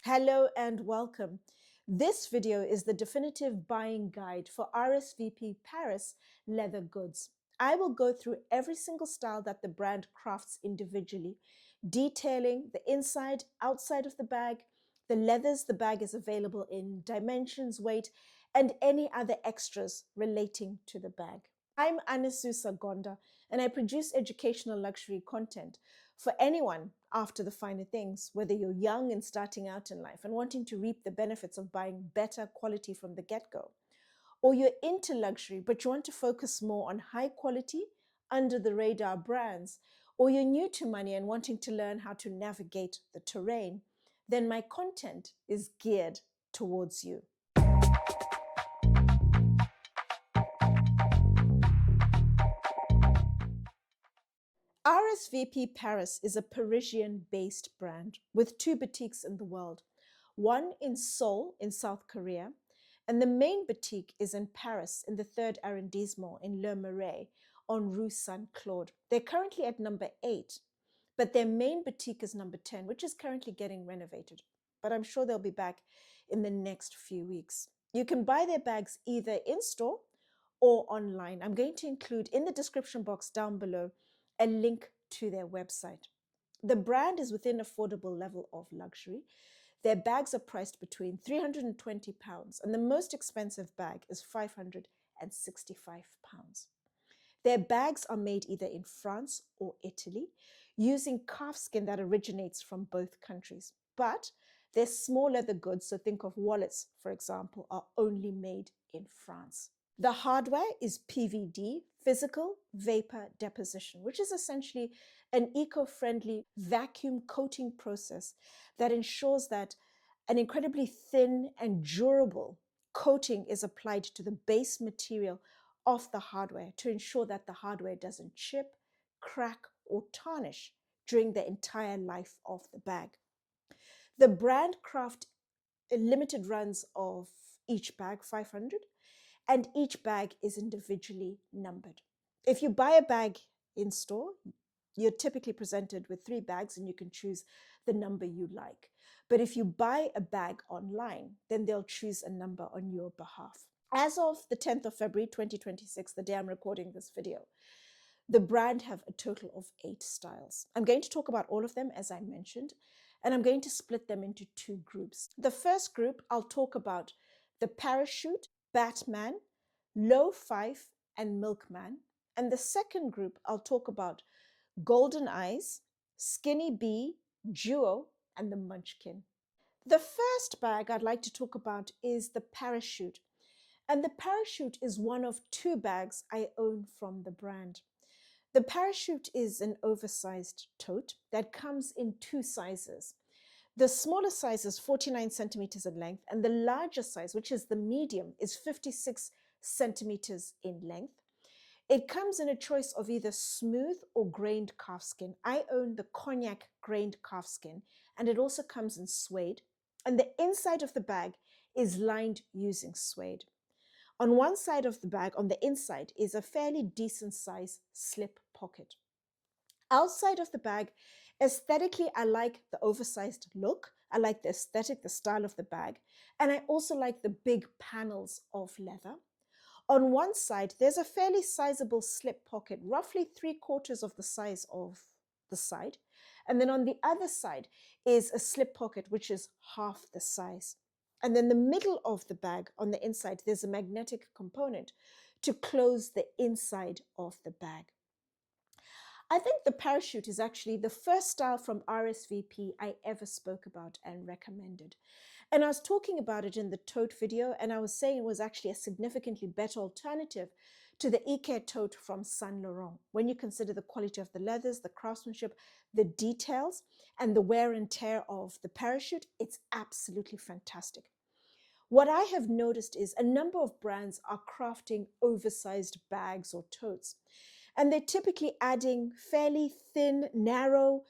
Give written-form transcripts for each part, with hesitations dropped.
Hello and welcome. This video is the definitive buying guide for RSVP Paris leather goods. I will go through every single style that the brand crafts individually, detailing the inside, outside of the bag, the leathers the bag is available in, dimensions, weight, and any other extras relating to the bag. I'm Anesu Sagonda, and I produce educational luxury content for anyone after the finer things, whether you're young and starting out in life and wanting to reap the benefits of buying better quality from the get-go, or you're into luxury but you want to focus more on high quality, under the radar brands, or you're new to money and wanting to learn how to navigate the terrain, then my content is geared towards you. RSVP Paris is a Parisian-based brand with 2 boutiques in the world, one in Seoul in South Korea, and the main boutique is in Paris in the 3rd arrondissement in Le Marais on Rue Saint-Claude. They're currently at number 8, but their main boutique is number 10, which is currently getting renovated. But I'm sure they'll be back in the next few weeks. You can buy their bags either in-store or online. I'm going to include in the description box down below a link to their website. The brand is within affordable level of luxury. Their bags are priced between £320 and the most expensive bag is £565. Their bags are made either in France or Italy using calfskin that originates from both countries. But their small leather goods, so think of wallets, for example, are only made in France. The hardware is PVD, physical vapor deposition, which is essentially an eco-friendly vacuum coating process that ensures that an incredibly thin and durable coating is applied to the base material of the hardware to ensure that the hardware doesn't chip, crack, or tarnish during the entire life of the bag. The brand craft limited runs of each bag, 500, and each bag is individually numbered. If you buy a bag in store, you're typically presented with 3 bags and you can choose the number you like. But if you buy a bag online, then they'll choose a number on your behalf. As of the 10th of February 2026, the day I'm recording this video, the brand have a total of 8 styles. I'm going to talk about all of them as I mentioned, and I'm going to split them into 2 groups. The first group, I'll talk about the Parachute, Batman, Low Fife, and Milkman. And the second group, I'll talk about Golden Eyes, Skinny Bee, Duo, and the Munchkin. The first bag I'd like to talk about is the Parachute. And the Parachute is one of 2 bags I own from the brand. The Parachute is an oversized tote that comes in 2 sizes. The smaller size is 49 centimeters in length, and the larger size, which is the medium, is 56 centimeters in length. It comes in a choice of either smooth or grained calfskin. I own the cognac grained calfskin, and it also comes in suede. And the inside of the bag is lined using suede. On one side of the bag, on the inside, is a fairly decent size slip pocket. Outside of the bag, aesthetically, I like the oversized look. I like the aesthetic, the style of the bag. And I also like the big panels of leather. On one side, there's a fairly sizable slip pocket, roughly 3/4 of the size of the side. And then on the other side is a slip pocket, which is half the size. And then the middle of the bag, on the inside, there's a magnetic component to close the inside of the bag. I think the Parachute is actually the first style from RSVP I ever spoke about and recommended. And I was talking about it in the tote video, and I was saying it was actually a significantly better alternative to the Ike tote from Saint Laurent when you consider the quality of the leathers, the craftsmanship, the details, and the wear and tear of the Parachute. It's absolutely fantastic. What I have noticed is a number of brands are crafting oversized bags or totes, and they're typically adding fairly thin, narrow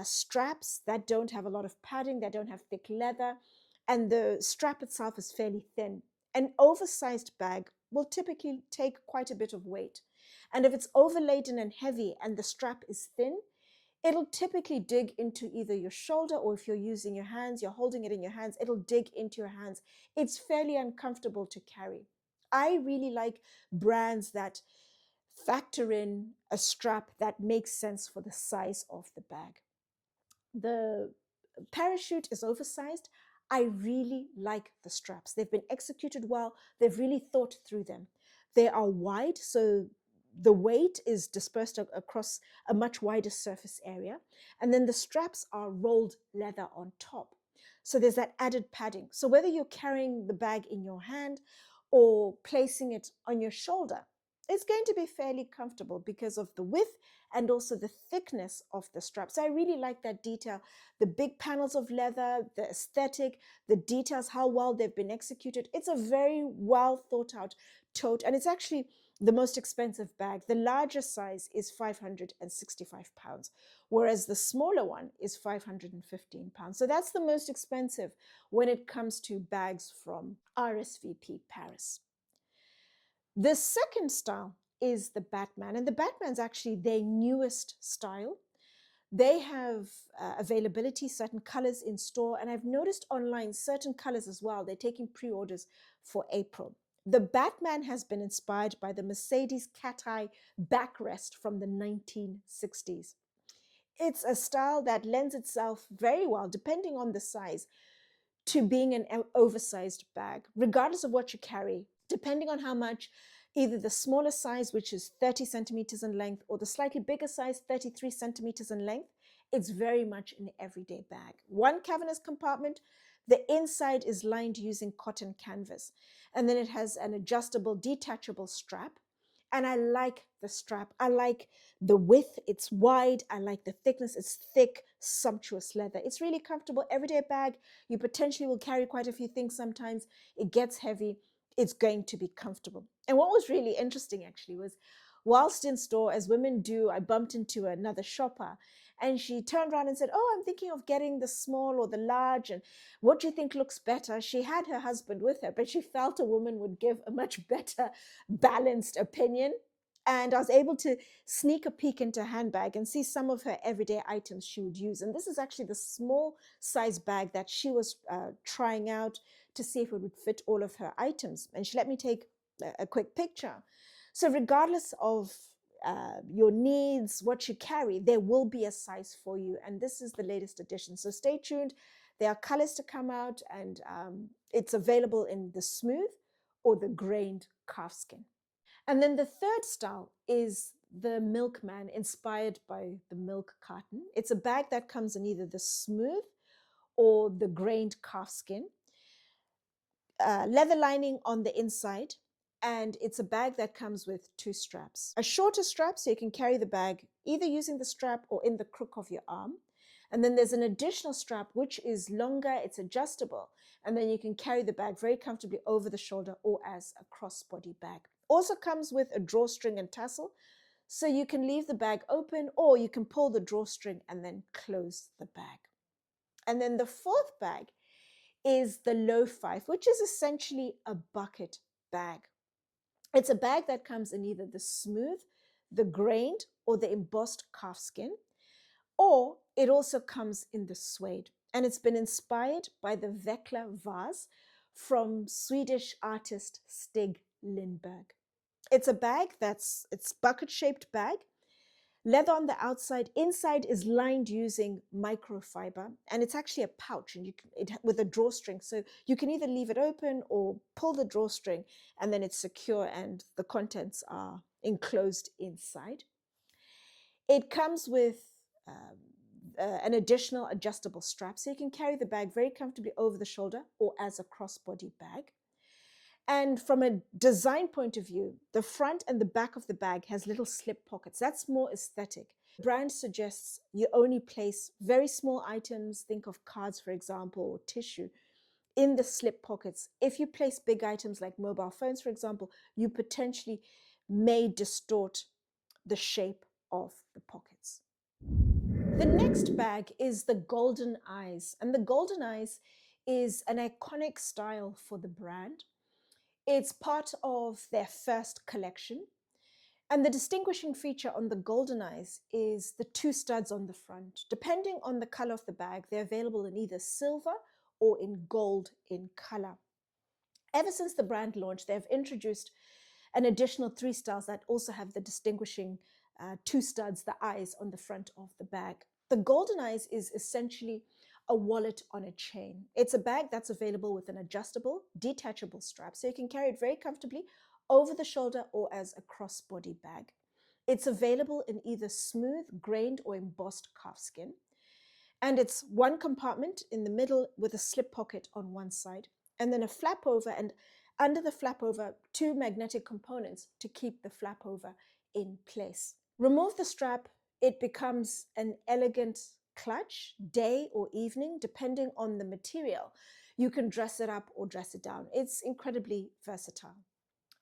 straps that don't have a lot of padding, that don't have thick leather, and the strap itself is fairly thin. An oversized bag will typically take quite a bit of weight. And if it's overladen and heavy and the strap is thin, it'll typically dig into either your shoulder, or if you're using your hands, you're holding it in your hands, it'll dig into your hands. It's fairly uncomfortable to carry. I really like brands that factor in a strap that makes sense for the size of the bag. The parachute is oversized. I really like the straps. They've been executed well. They've really thought through them. They are wide, so the weight is dispersed across a much wider surface area. And then the straps are rolled leather on top. So there's that added padding. So whether you're carrying the bag in your hand or placing it on your shoulder, it's going to be fairly comfortable because of the width and also the thickness of the straps. So I really like that detail, the big panels of leather, the aesthetic, the details, how well they've been executed. It's a very well thought out tote, and it's actually the most expensive bag. The larger size is £565, whereas the smaller one is £515. So that's the most expensive when it comes to bags from RSVP Paris. The second style is the Batman, and the Batman's actually their newest style. They have availability, certain colors in store, and I've noticed online certain colors as well. They're taking pre-orders for April. The Batman has been inspired by the Mercedes cat eye backrest from the 1960s. It's a style that lends itself very well, depending on the size, to being an oversized bag, regardless of what you carry, depending on how much, either the smaller size, which is 30 centimeters in length, or the slightly bigger size, 33 centimeters in length, it's very much an everyday bag. One cavernous compartment, the inside is lined using cotton canvas, and then it has an adjustable, detachable strap. And I like the strap. I like the width. It's wide. I like the thickness. It's thick, sumptuous leather. It's really comfortable. Everyday bag. You potentially will carry quite a few things sometimes. It gets heavy. It's going to be comfortable. And what was really interesting actually was, whilst in store, as women do, I bumped into another shopper, and she turned around and said, "Oh, I'm thinking of getting the small or the large, and what do you think looks better?" She had her husband with her, but she felt a woman would give a much better balanced opinion. And I was able to sneak a peek into her handbag and see some of her everyday items she would use. And this is actually the small size bag that she was trying out to see if it would fit all of her items. And she let me take a quick picture. So regardless of your needs, what you carry, there will be a size for you. And this is the latest edition. So stay tuned. There are colors to come out, and it's available in the smooth or the grained calfskin. And then the third style is the Milkman, inspired by the milk carton. It's a bag that comes in either the smooth or the grained calfskin, leather lining on the inside, and it's a bag that comes with two straps. A shorter strap, so you can carry the bag either using the strap or in the crook of your arm. And then there's an additional strap, which is longer, it's adjustable, and then you can carry the bag very comfortably over the shoulder or as a crossbody bag. Also comes with a drawstring and tassel, so you can leave the bag open, or you can pull the drawstring and then close the bag. And then the fourth bag is the low five, which is essentially a bucket bag. It's a bag that comes in either the smooth, the grained, or the embossed calfskin, or it also comes in the suede. And it's been inspired by the Vekla vase from Swedish artist Stig Lindberg. It's a bag it's bucket-shaped bag, leather on the outside. Inside is lined using microfiber, and it's actually a pouch, and with a drawstring, so you can either leave it open or pull the drawstring, and then it's secure and the contents are enclosed inside. It comes with an additional adjustable strap, so you can carry the bag very comfortably over the shoulder or as a crossbody bag. And from a design point of view, the front and the back of the bag has little slip pockets. That's more aesthetic. The brand suggests you only place very small items, think of cards, for example, or tissue, in the slip pockets. If you place big items like mobile phones, for example, you potentially may distort the shape of the pockets. The next bag is the Golden Eyes, and the Golden Eyes is an iconic style for the brand. It's part of their first collection, And the distinguishing feature on the Golden Eyes is the 2 studs on the front. Depending on the color of the bag, they're available in either silver or in gold in color. Ever since the brand launched, they've introduced an additional 3 styles that also have the distinguishing 2 studs, the eyes on the front of the bag. The Golden Eyes is essentially a wallet on a chain. It's a bag that's available with an adjustable, detachable strap, so you can carry it very comfortably over the shoulder or as a crossbody bag. It's available in either smooth, grained, or embossed calfskin. And it's 1 compartment in the middle with a slip pocket on one side, and then a flap over, and under the flap over, 2 magnetic components to keep the flap over in place. Remove the strap, it becomes an elegant clutch, day or evening, depending on the material. You can dress it up or dress it down. It's incredibly versatile.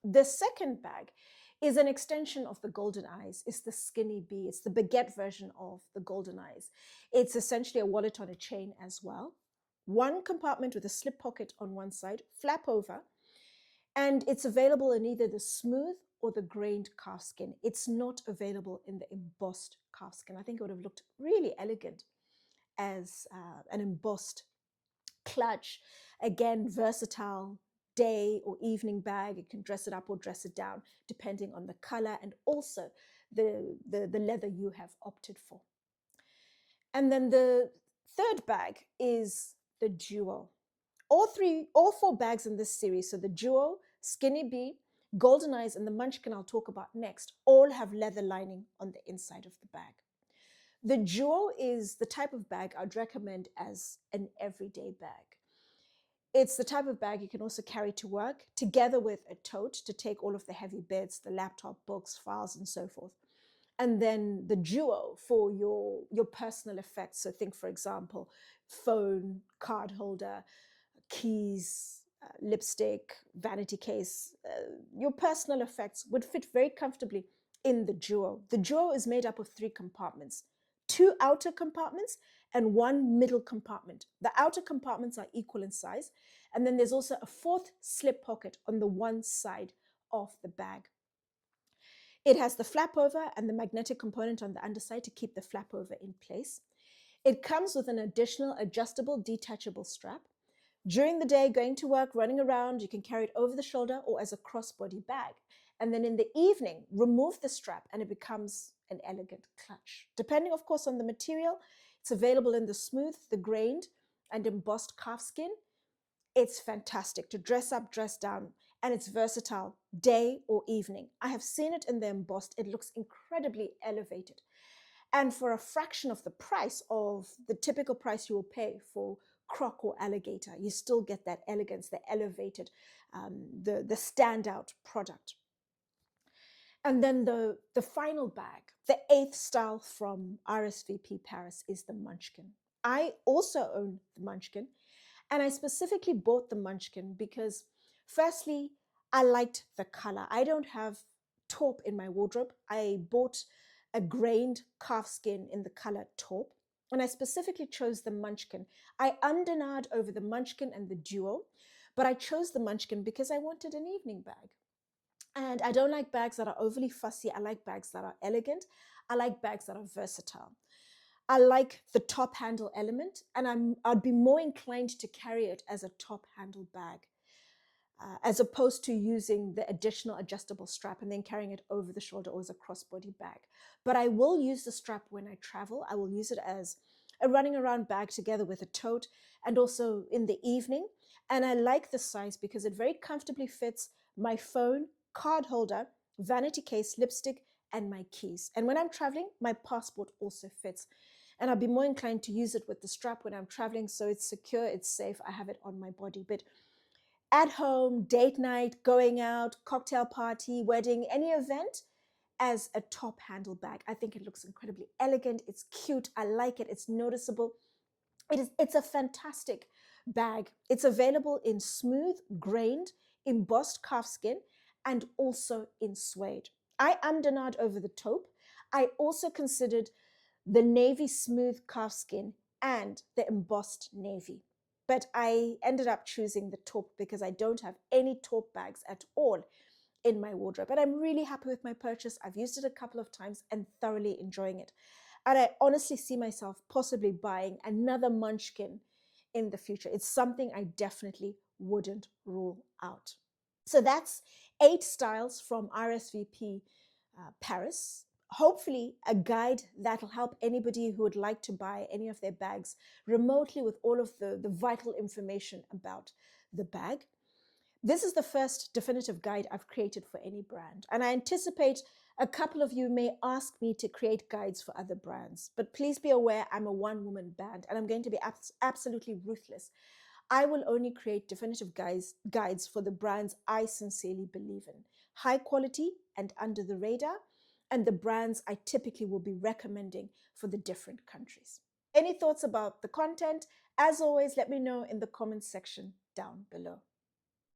The second bag is an extension of the Golden Eyes. It's the Skinny Bee. It's the baguette version of the Golden Eyes. It's essentially a wallet on a chain as well. 1 compartment with a slip pocket on one side, flap over, and it's available in either the smooth or the grained calfskin. It's not available in the embossed calfskin. I think it would have looked really elegant as an embossed clutch. Again, versatile, day or evening bag. You can dress it up or dress it down depending on the color and also the leather you have opted for. And then the third bag is the Duo. All 4 bags in this series, so the Duo, Skinny Bee, Golden Eyes, and the Munchkin I'll talk about next, all have leather lining on the inside of the bag. The Duo is the type of bag I'd recommend as an everyday bag. It's the type of bag you can also carry to work, together with a tote to take all of the heavy bits, the laptop, books, files, and so forth. And then the Duo for your personal effects. So think, for example, phone, card holder, keys, lipstick, vanity case. Your personal effects would fit very comfortably in the Duo. The Duo is made up of 3 compartments, 2 outer compartments and 1 middle compartment. The outer compartments are equal in size, and then there's also a 4th slip pocket on the one side of the bag. It has the flap over and the magnetic component on the underside to keep the flap over in place. It comes with an additional adjustable, detachable strap. During the day, going to work, running around, you can carry it over the shoulder or as a crossbody bag. And then in the evening, remove the strap and it becomes an elegant clutch. Depending, of course, on the material, it's available in the smooth, the grained, and embossed calfskin. It's fantastic to dress up, dress down, and it's versatile, day or evening. I have seen it in the embossed. It looks incredibly elevated. And for a fraction of the price of the typical price you will pay for croc or alligator, you still get that elegance, the elevated, the standout product. And then the final bag, the 8th style from RSVP Paris, is the Munchkin. I also own the Munchkin, and I specifically bought the Munchkin because, firstly, I liked the color. I don't have taupe in my wardrobe. I bought a grained calfskin in the color taupe, and I specifically chose the Munchkin. I undernard over the Munchkin and the Duo, but I chose the Munchkin because I wanted an evening bag. And I don't like bags that are overly fussy. I like bags that are elegant. I like bags that are versatile. I like the top handle element, and I'd be more inclined to carry it as a top handle bag, as opposed to using the additional adjustable strap and then carrying it over the shoulder or as a crossbody bag. But I will use the strap when I travel. I will use it as a running around bag together with a tote and also in the evening. And I like the size because it very comfortably fits my phone, card holder, vanity case, lipstick, and my keys. And when I'm traveling, my passport also fits. And I'll be more inclined to use it with the strap when I'm traveling, so it's secure, it's safe, I have it on my body. But at home, date night, going out, cocktail party, wedding, any event, as a top handle bag, I think it looks incredibly elegant, it's cute, I like it, it's noticeable. It's a fantastic bag. It's available in smooth, grained, embossed calfskin, and also in suede. I undernard over the taupe. I also considered the navy smooth calfskin and the embossed navy. But I ended up choosing the taupe because I don't have any taupe bags at all in my wardrobe. And I'm really happy with my purchase. I've used it a couple of times and thoroughly enjoying it. And I honestly see myself possibly buying another Munchkin in the future. It's something I definitely wouldn't rule out. So that's 8 styles from RSVP Paris. Hopefully a guide that'll help anybody who would like to buy any of their bags remotely with all of the vital information about the bag. This is the first definitive guide I've created for any brand, and I anticipate a couple of you may ask me to create guides for other brands, but please be aware I'm a one-woman band and I'm going to be absolutely ruthless. I will only create definitive guides for the brands I sincerely believe in, high quality and under the radar, and the brands I typically will be recommending for the different countries. Any thoughts about the content? As always, let me know in the comments section down below.